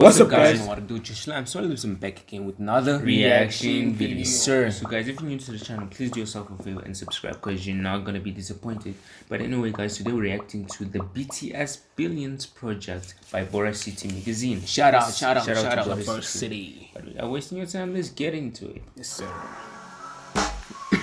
What's up, guys? What to do? Shlimes, SNOILLIBS, I'm back again with another reaction video. sir. So guys, if you're new to the channel, please do yourself a favor and subscribe because you're not gonna be disappointed. But anyway, guys, today we're reacting to the BTS Billions project by Boracity magazine. Shout out to Boracity. Boracity. But without wasting your time, let's get into it. Yes, sir.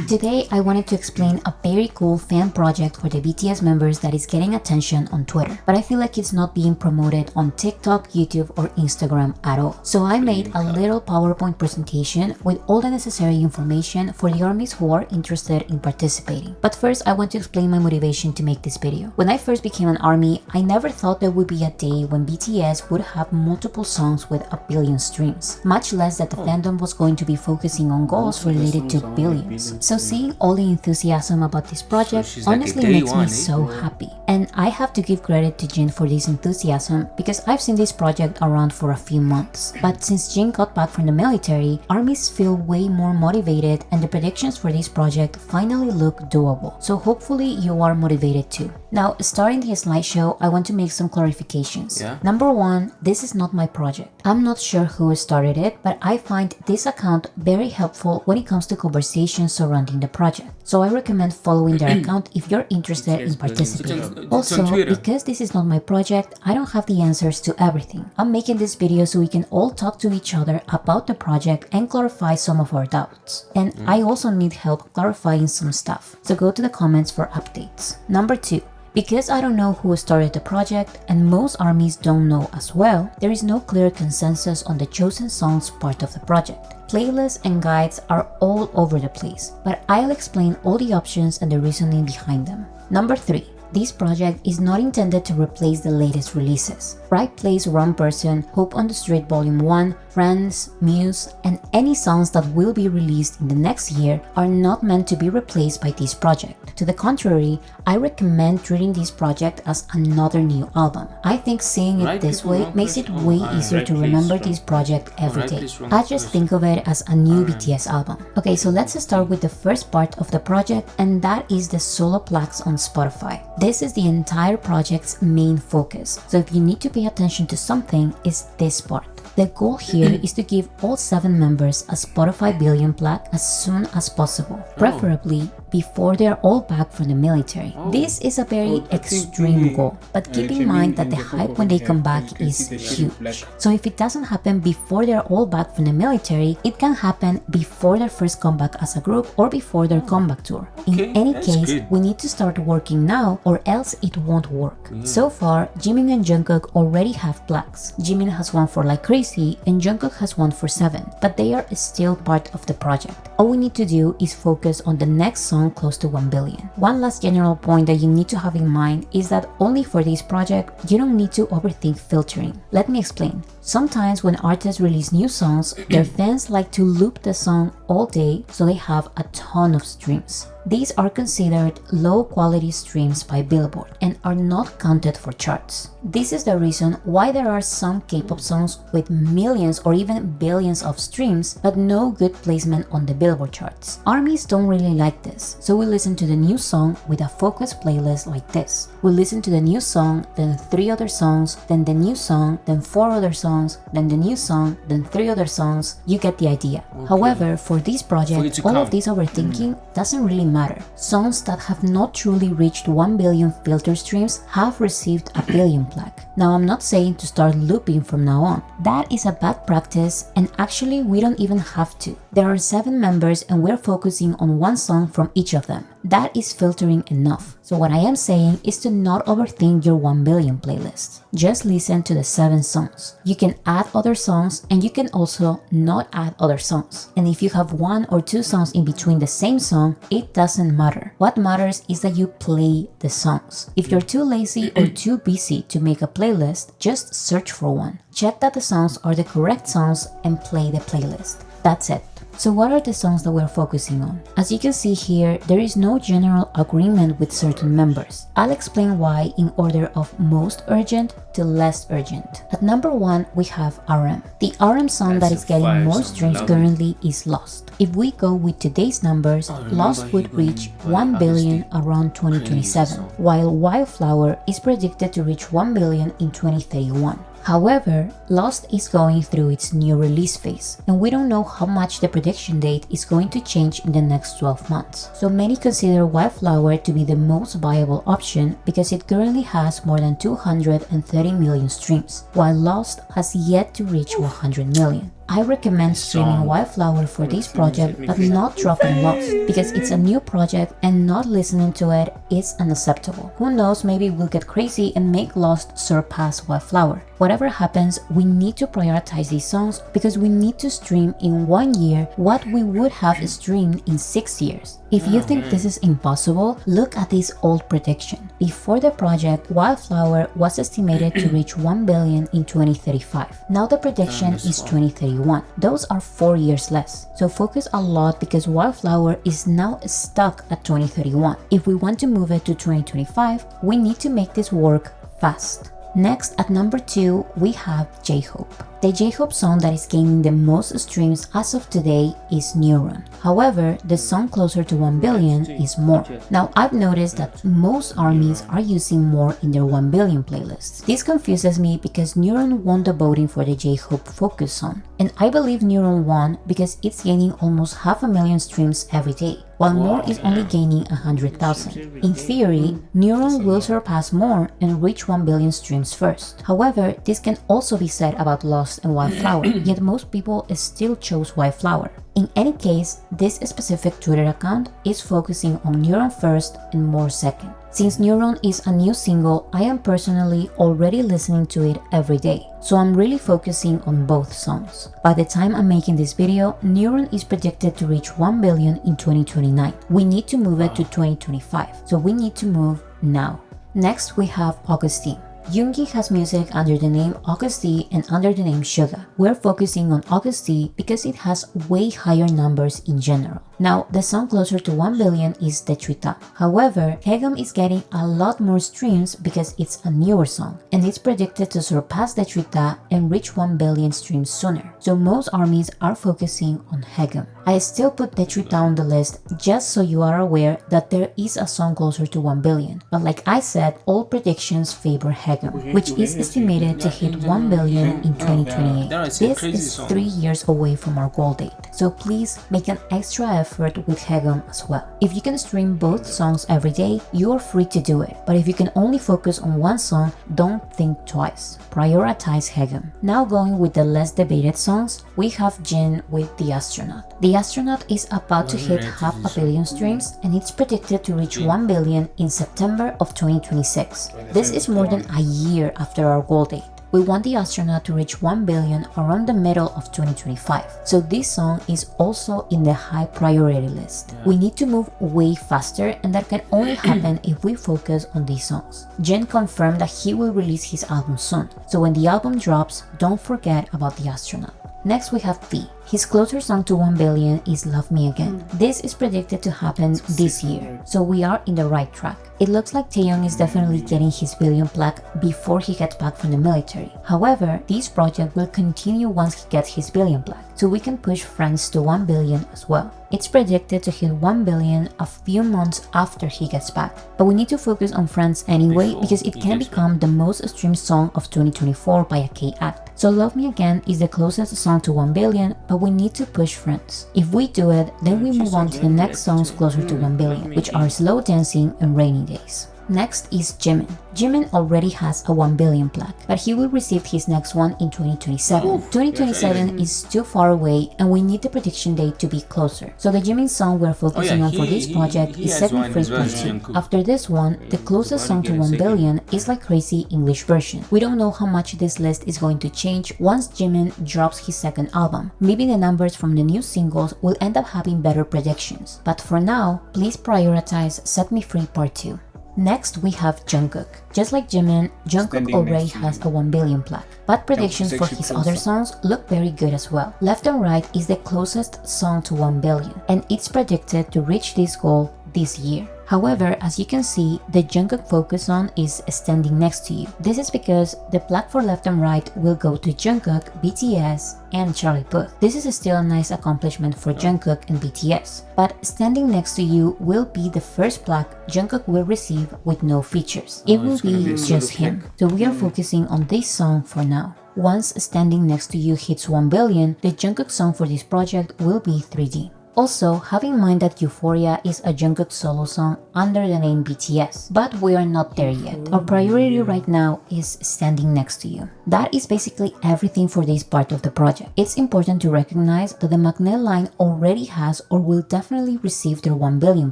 Today, I wanted to explain a very cool fan project for the BTS members that is getting attention on Twitter, but I feel like it's not being promoted on TikTok, YouTube, or Instagram at all. So I made a little PowerPoint presentation with all the necessary information for the armies who are interested in participating. But first, I want to explain my motivation to make this video. When I first became an army, I never thought there would be a day when BTS would have multiple songs with a billion streams, much less that the fandom was going to be focusing on goals related to billions. So seeing all the enthusiasm about this project honestly makes me so happy. And I have to give credit to Jin for this enthusiasm because I've seen this project around for a few months. But since Jin got back from the military, armies feel way more motivated and the predictions for this project finally look doable. So hopefully you are motivated too. Now, starting the slideshow, I want to make some clarifications. Number one, this is not my project. I'm not sure who started it, but I find this account very helpful when it comes to conversations surrounding the project. So I recommend following their account if you're interested in participating. Also, because this is not my project, I don't have the answers to everything. I'm making this video so we can all talk to each other about the project and clarify some of our doubts. And I also need help clarifying some stuff. So go to the comments for updates. Number two, because I don't know who started the project and most armies don't know as well, there is no clear consensus on the chosen songs part of the project. Playlists and guides are all over the place, but I'll explain all the options and the reasoning behind them. Number 3. This project is not intended to replace the latest releases. Right Place, Wrong Person, Hope on the Street Volume 1, Friends, Muse, and any songs that will be released in the next year are not meant to be replaced by this project. To the contrary, I recommend treating this project as another new album. I think seeing it this way makes it way easier to remember this project every day. I just think of it as a new BTS album. Okay, so let's start with the first part of the project, and that is the solo Plaques on Spotify. This is the entire project's main focus, so if you need to pay attention to something, it's this part. The goal here is to give all 7 members a Spotify Billion plaque as soon as possible, preferably before they're all back from the military. This is a very extreme goal, but keep in mind that the hype when they come back is huge. So if it doesn't happen before they're all back from the military, it can happen before their first comeback as a group or before their comeback tour. In any case, we need to start working now or else it won't work. So far, Jimin and Jungkook already have plaques. Jimin has one for Like Crazy and Jungkook has one for 7, but they are still part of the project. All we need to do is focus on the next song close to 1 billion. One last general point that you need to have in mind is that only for this project, you don't need to overthink filtering. Let me explain. Sometimes when artists release new songs, their fans like to loop the song all day so they have a ton of streams. These are considered low quality streams by Billboard and are not counted for charts. This is the reason why there are some K-pop songs with millions or even billions of streams but no good placement on the Billboard charts. Armies don't really like this, so we listen to the new song with a focused playlist like this. We listen to the new song, then 3 other songs, then the new song, then 4 other songs, then the new song, then 3 other songs. You get the idea. However, for this project, all of this overthinking doesn't really matter. Songs that have not truly reached 1 billion filter streams have received a billion plaque. Now, I'm not saying to start looping from now on. That is a bad practice, and actually we don't even have to. There are 7 members and we're focusing on one song from each of them. That is filtering enough. So what I am saying is to not overthink your 1 billion playlist. Just listen to the 7 songs. You can add other songs and you can also not add other songs. And if you have 1 or 2 songs in between the same song, it doesn't matter. What matters is that you play the songs. If you're too lazy or too busy to make a playlist, just search for one. Check that the songs are the correct songs and play the playlist. That's it. So what are the songs that we're focusing on? As you can see here, there is no general agreement with certain members. I'll explain why in order of most urgent to less urgent. At number 1, we have RM. The RM song that is getting more streams currently is Lost. If we go with today's numbers, Lost would reach 1 billion around 2027, while Wildflower is predicted to reach 1 billion in 2031. However, Lost is going through its new release phase, and we don't know how much the prediction date is going to change in the next 12 months. So many consider Wildflower to be the most viable option because it currently has more than 230 million streams, while Lost has yet to reach 100 million. I recommend streaming Wildflower for this project but not dropping Lost, because it's a new project and not listening to it is unacceptable. Who knows, maybe we'll get crazy and make Lost surpass Wildflower. Whatever happens, we need to prioritize these songs because we need to stream in 1 year what we would have streamed in 6 years. If you think this is impossible, look at this old prediction. Before the project, Wildflower was estimated to reach 1 billion in 2035. Now the prediction is 2031. Those are 4 years less. So focus a lot because Wildflower is now stuck at 2031. If we want to move it to 2025, we need to make this work fast. Next, at number 2, we have J-Hope. The J-Hope song that is gaining the most streams as of today is Neuron. However, the song closer to 1 billion is More. Now, I've noticed that most armies are using More in their 1 billion playlists. This confuses me because Neuron won the voting for the J-Hope Focus song. And I believe Neuron won because it's gaining almost 500,000 streams every day, while More is only gaining 100,000. In theory, Neuron will surpass More and reach 1 billion streams first. However, this can also be said about Lost and Wildflower, yet most people still chose Wildflower. In any case, this specific Twitter account is focusing on Neuron first and More second. Since Neuron is a new single, I am personally already listening to it every day, so I'm really focusing on both songs. By the time I'm making this video, Neuron is predicted to reach 1 billion in 2029. We need to move it to 2025, so we need to move now. Next, we have Augustine. Yoongi has music under the name August D and under the name Suga. We're focusing on August D because it has way higher numbers in general. Now, the song closer to 1 billion is Detrita. However, Hegum is getting a lot more streams because it's a newer song, and it's predicted to surpass Detrita and reach 1 billion streams sooner. So most armies are focusing on Hegum. I still put Detrita on the list just so you are aware that there is a song closer to 1 billion. But like I said, all predictions favor Hegum, which is estimated to hit 1 billion in 2028. This is 3 years away from our goal date, so please make an extra effort with Hegum as well. If you can stream both songs every day, you are free to do it. But if you can only focus on one song, don't think twice. Prioritize Hegum. Now going with the less debated songs, we have Jin with The Astronaut. The Astronaut is about to hit 500 million streams and it's predicted to reach 1 billion in September of 2026. This is more than a year after our goal date. We want The Astronaut to reach 1 billion around the middle of 2025, so this song is also in the high priority list. We need to move way faster, and that can only happen if we focus on these songs. Jin confirmed that he will release his album soon, so when the album drops, don't forget about The Astronaut. Next we have V. His closer song to 1 billion is Love Me Again. This is predicted to happen this year, so we are in the right track. It looks like Taeyong is definitely getting his billion plaque before he gets back from the military. However, this project will continue once he gets his billion plaque, so we can push Friends to 1 billion as well. It's predicted to hit 1 billion a few months after he gets back, but we need to focus on Friends anyway because it can become the most streamed song of 2024 by a K-act. So Love Me Again is the closest song to 1 billion, but we need to push Friends. If we do it, then we move on to the next songs closer to 1 billion, which are Slow Dancing and Rainy Days. Next is Jimin. Jimin already has a 1 billion plaque, but he will receive his next one in 2027. 2027 is too far away and we need the prediction date to be closer. So the Jimin song we're focusing on for this project is 7.2. After this one, the closest song to 1 billion is Like Crazy English version. We don't know how much this list is going to change once Jimin drops his second album. Maybe the numbers from the new singles will end up having better predictions. But for now, please prioritize Set Me Free Part 2. Next, we have Jungkook. Just like Jimin, Jungkook already has a 1 billion plaque, but predictions for his other songs look very good as well. Left and Right is the closest song to 1 billion, and it's predicted to reach this goal this year. However, as you can see, the Jungkook focus song is Standing Next to You. This is because the plaque for left and right will go to Jungkook, BTS, and Charlie Puth. This is still a nice accomplishment for Jungkook and BTS, but Standing Next to You will be the first plaque Jungkook will receive with no features. It will be just him. So we are focusing on this song for now. Once Standing Next to You hits 1 billion, the Jungkook song for this project will be 3D. Also, have in mind that Euphoria is a Jungkook solo song under the name BTS, but we are not there yet. Our priority right now is Standing Next to You. That is basically everything for this part of the project. It's important to recognize that the Magnet line already has or will definitely receive their 1 billion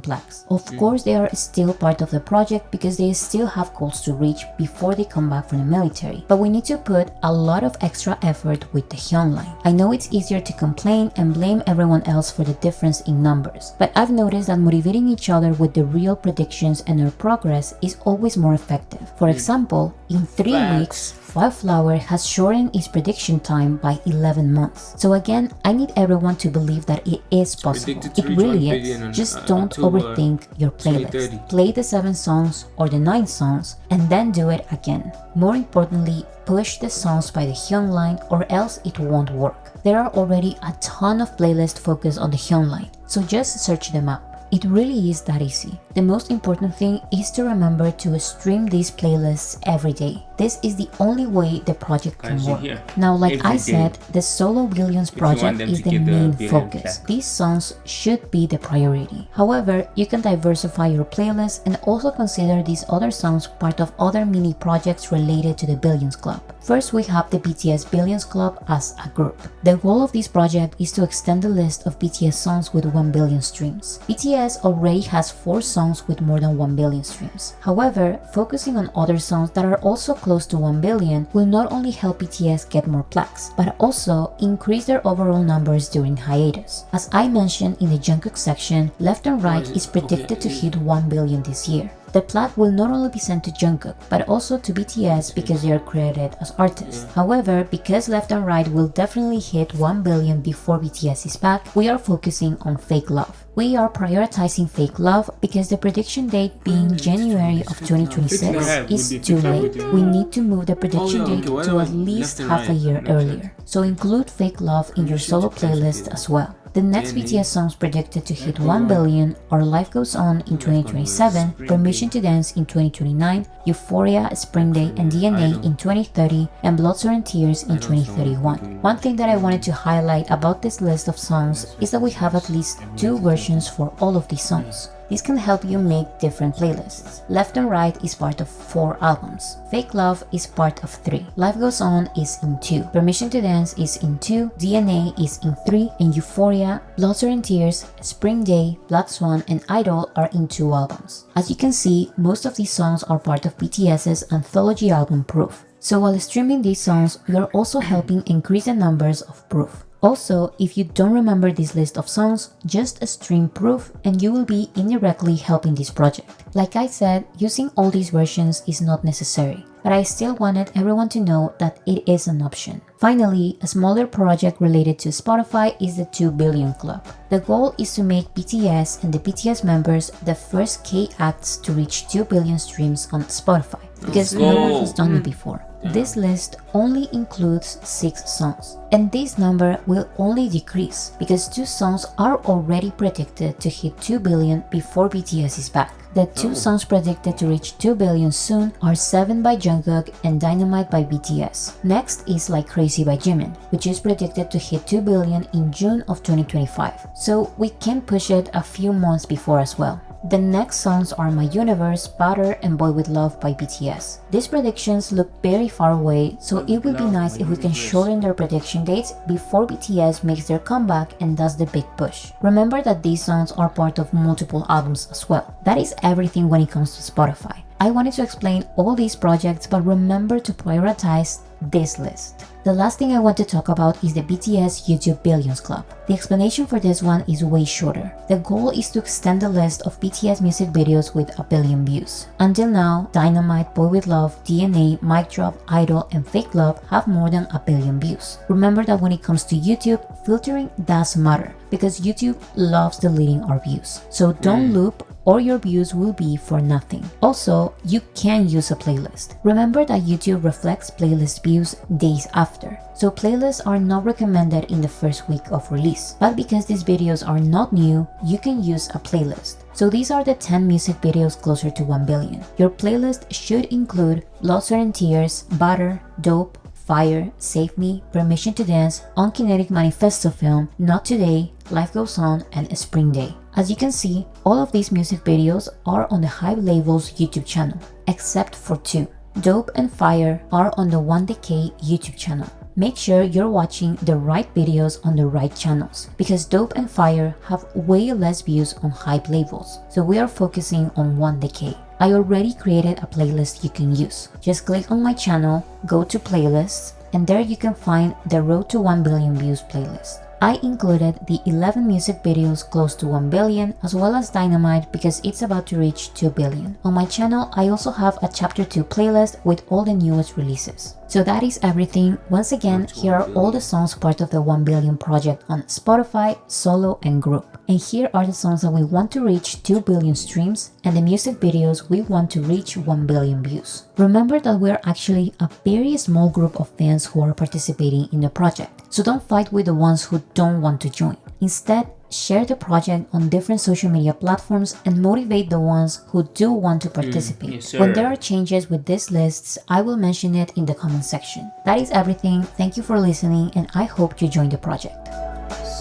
plaques. Of course, they are still part of the project because they still have goals to reach before they come back from the military, but we need to put a lot of extra effort with the Hyun line. I know it's easier to complain and blame everyone else for the difference in numbers, but I've noticed that motivating each other with the real predictions and our progress is always more effective. For example, in 3 weeks, Wildflower has shortened its prediction time by 11 months. So again, I need everyone to believe that it is possible. It really is. Just don't overthink your playlist. Play the 7 songs or the 9 songs and then do it again. More importantly, push the songs by the Hyun line or else it won't work. There are already a ton of playlists focused on the Hyun line, so just search them up. It really is that easy. The most important thing is to remember to stream these playlists every day. This is the only way the project can work. Now, like I said, the Solo Billions project is the main focus. These songs should be the priority. However, you can diversify your playlist and also consider these other songs part of other mini projects related to the Billions Club. First, we have the BTS Billions Club as a group. The goal of this project is to extend the list of BTS songs with 1 billion streams. BTS already has 4 songs with more than 1 billion streams. However, focusing on other songs that are also close to 1 billion will not only help BTS get more plaques, but also increase their overall numbers during hiatus. As I mentioned in the Jungkook section, Left and Right is predicted to hit 1 billion this year. The plaque will not only be sent to Jungkook, but also to BTS because they are credited as artists. However, because Left and Right will definitely hit 1 billion before BTS is back, we are focusing on Fake Love. We are prioritizing Fake Love because the prediction date being January of 2026 is too late. We need to move the prediction date to at least half a year earlier. So include Fake Love in your solo playlist as well. The next BTS songs predicted to hit 1 billion are Life Goes On in 2027, Permission to Dance in 2029, Euphoria, Spring Day, and DNA in 2030, and Blood, Sweat and Tears in 2031. One thing that I wanted to highlight about this list of songs is that we have at least 2 versions for all of these songs. This can help you make different playlists. Left and Right is part of 4 albums. Fake Love is part of 3. Life Goes On is in 2. Permission to Dance is in 2. DNA is in 3. And Euphoria, Blood, Sweat and Tears, Spring Day, Black Swan, and Idol are in 2 albums. As you can see, most of these songs are part of BTS's anthology album Proof. So while streaming these songs, we are also helping increase the numbers of Proof. Also, if you don't remember this list of songs, just stream Proof and you will be indirectly helping this project. Like I said, using all these versions is not necessary, but I still wanted everyone to know that it is an option. Finally, a smaller project related to Spotify is the 2 Billion Club. The goal is to make BTS and the BTS members the first K-acts to reach 2 billion streams on Spotify, because no one has done it before. This list only includes 6 songs, and this number will only decrease because 2 songs are already predicted to hit 2 billion before BTS is back. The 2 songs predicted to reach 2 billion soon are 7 by Jungkook and Dynamite by BTS. Next is Like Crazy by Jimin, which is predicted to hit 2 billion in June of 2025, so we can push it a few months before as well. The next songs are My Universe, Butter, and Boy With Love by BTS. These predictions look very far away, so it would be nice if we can shorten their prediction dates before BTS makes their comeback and does the big push. Remember that these songs are part of multiple albums as well. That is everything when it comes to Spotify. I wanted to explain all these projects, but remember to prioritize this list. The last thing I want to talk about is the BTS YouTube Billions Club. The explanation for this one is way shorter. The goal is to extend the list of BTS music videos with 1 billion views. Until now, Dynamite, Boy With Love, DNA, Mic Drop, Idol, and Fake Love have more than 1 billion views. Remember that when it comes to YouTube, filtering does matter because YouTube loves deleting our views. So don't loop or your views will be for nothing. Also, you can use a playlist. Remember that YouTube reflects playlist views days after, so playlists are not recommended in the first week of release. But because these videos are not new, you can use a playlist. So these are the 10 music videos closer to 1 billion. Your playlist should include Blood, Sweat and Tears, Butter, Dope, Fire, Save Me, Permission to Dance, Unkinetic Manifesto Film, Not Today, Life Goes On, and Spring Day. As you can see, all of these music videos are on the Hype Label's YouTube channel, except for 2. Dope and Fire are on the 1DK YouTube channel. Make sure you're watching the right videos on the right channels, because Dope and Fire have way less views on Hype Labels, so we are focusing on 1DK. I already created a playlist you can use. Just click on my channel, go to playlists, and there you can find the Road to 1 Billion Views playlist. I included the 11 music videos close to 1 billion as well as Dynamite because it's about to reach 2 billion. On my channel, I also have a chapter 2 playlist with all the newest releases. So that is everything. Once again, here are all the songs part of the 1 billion project on Spotify, solo and group. And here are the songs that we want to reach 2 billion streams and the music videos we want to reach 1 billion views. Remember that we are actually a very small group of fans who are participating in the project. So don't fight with the ones who don't want to join. Instead, share the project on different social media platforms and motivate the ones who do want to participate. Yes, when there are changes with these lists, I will mention it in the comment section. That is everything. Thank you for listening and I hope you join the project.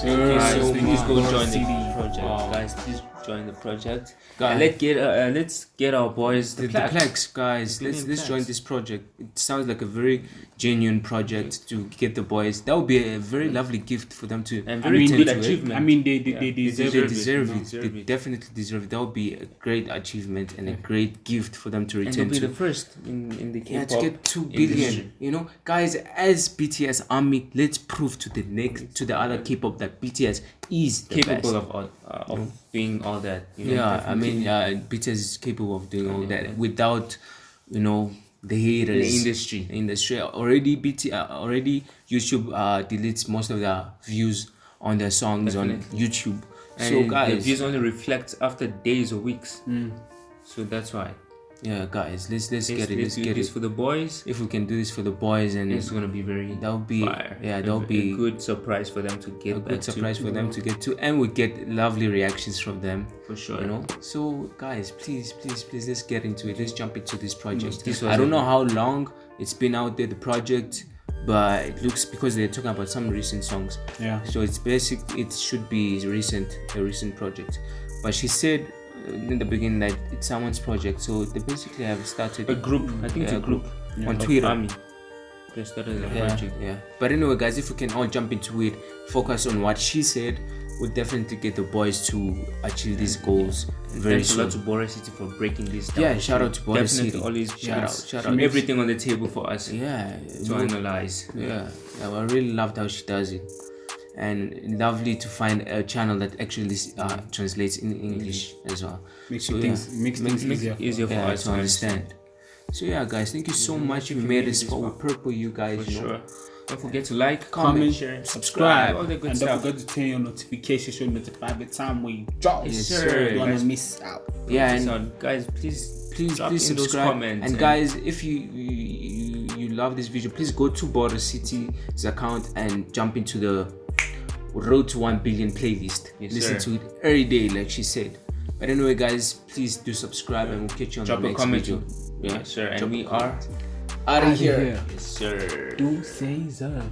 Guys, please go join the project. Guys, please join the project. And let's get our boys The Plaques, guys. Let's join this project. It sounds like a very genuine project to get the boys. That would be a very lovely gift for them to. And very good achievement. I mean, they deserve it. They definitely deserve it. That would be a great achievement and a great gift for them to return and to be to. the first in the K-pop. Yeah, to get 2 billion. industry. You know, guys, as BTS Army, let's prove to the other K-pop that BTS is the Capable best. of doing all that. You know, Yeah, I definitely. mean, BTS is capable of doing all that without, the haters. The industry. Already already YouTube deletes most of the views on their songs on YouTube. And So the guys, views only reflect after days or weeks. So that's why. yeah, guys, let's get it. Let's Let's do get this it. for the boys. If we can do this for the boys, and It's gonna be very that would be fire. that would be a good surprise for them to get a that good too. surprise for them to get to, and we get lovely reactions from them. For sure. So guys, please, let's get into it. Let's jump into this project. This was I don't know how long it's been out there, the project, but it looks, because they're talking about some recent songs. Yeah. So it's basic. It should be a recent project. But she said in the beginning that it's someone's project. So they basically have started A group. I think it's a group on of Twitter. Army. They started a project. Yeah. But anyway, guys, if we can all jump into it, focus on what she said, we'll definitely get the boys to achieve these goals very Thanks a soon. lot to Boracity for breaking this down. Yeah, shout out to Boracity. Definitely always Shout puts out. everything on the table for us Yeah, to analyze. yeah, I really loved how she does it, and lovely to find a channel that actually translates in English as well. Makes So, things Easier for yeah, us to understand. So yeah, guys, thank you so much. You made this for purple, you guys. For sure. Don't forget to like, Comment, share, subscribe, all the good and stuff. don't forget to turn your notifications so you're notified every time we drop. Yes, sir. You don't want Guys. to miss out. Yeah, So, and guys, please drop please in those subscribe. comments. And guys, if you love this video, please go to Boracity's account and jump into the Road to 1 Billion playlist. Yes, Listen sir. to it every day, like she said. But anyway, guys, please do subscribe, and we'll catch you on drop the a next comment. video. Yeah, sure. Drop And a we comment. are Out of here. yes, sir. Do say up.